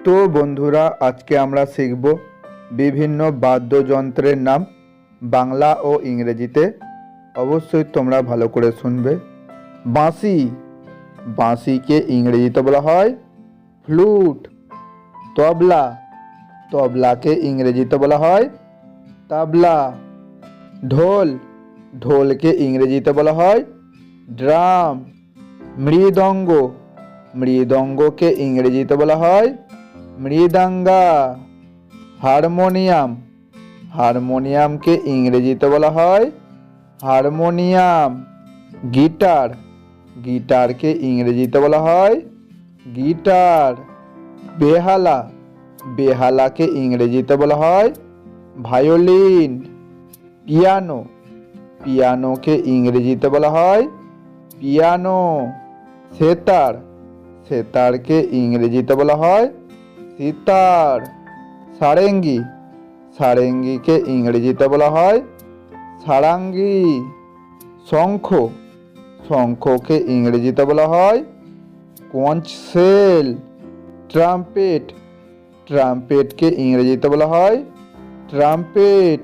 তো বন্ধুরা, আজকে আমরা শিখব বিভিন্ন বাদ্যযন্ত্রের নাম বাংলা ও ইংরেজিতে। অবশ্যই তোমরা ভালো করে শুনবে। বাঁশি, বাঁশিকে ইংরেজিতে বলা হয় ফ্লুট। তবলা, তবলাকে ইংরেজিতে বলা হয় তাবলা। ঢোল, ঢোলকে ইংরেজিতে বলা হয় ড্রাম। মৃদঙ্গ, মৃদঙ্গকে ইংরেজিতে বলা হয় মৃদাঙ্গা। হারমোনিয়াম, হারমোনিয়ামকে ইংরেজিতে বলা হয় হারমোনিয়াম। গিটার, গিটারকে ইংরেজিতে বলা হয় গিটার। বেহালা, বেহালাকে ইংরেজিতে বলা হয় ভায়োলিন। পিয়ানো, পিয়ানোকে ইংরেজিতে বলা হয় পিয়ানো। সেতার, সেতারকে ইংরেজিতে বলা হয় সিতার। সারেঙ্গি, সারেঙ্গিকে ইংরেজিতে বলা হয় সারাঙ্গি। শঙ্খ, শঙ্খকে ইংরেজিতে বলা হয় কঞ্চ সেল। ট্রাম্পেট, ট্রাম্পেটকে ইংরেজিতে বলা হয় ট্রাম্পেট।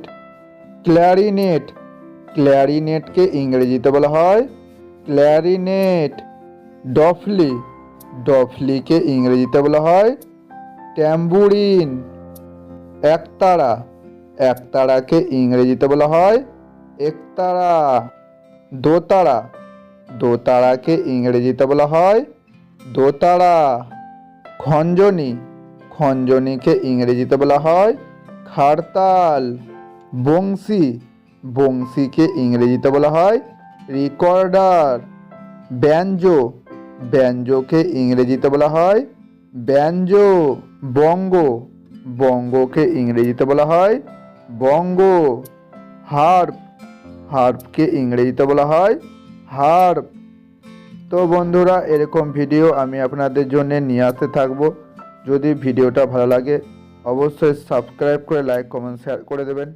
ক্ল্যারিনেট, ক্ল্যারিনেটকে ইংরেজিতে বলা হয় ক্ল্যারিনেট। ডফলি, ডফলিকে ইংরেজিতে বলা হয় ট্যাম্বুরিন। একতারা, একতারাকে ইংরেজিতে বলা হয় একতারা। দোতারা, দোতারাকে ইংরেজিতে বলা হয় দোতারা। খঞ্জনি, খঞ্জনিকে ইংরেজিতে বলা হয় খাড়তাল। বংশী, বংশীকে ইংরেজিতে বলা হয় রিকর্ডার। ব্যঞ্জো, ব্যঞ্জোকে ইংরেজিতে বলা হয় ব্যঞ্জো। বঙ্গ, বঙ্গকে ইংরেজিতে বলা হয় বঙ্গ। হার্প, হার্পকে ইংরেজিতে বলা হয় হার্প। তো বন্ধুরা, এরকম ভিডিও আমি আপনাদের জন্য নিয়ে আসতে থাকবো। যদি ভিডিওটা ভালো লাগে অবশ্যই সাবস্ক্রাইব করে লাইক কমেন্ট শেয়ার করে দেবেন।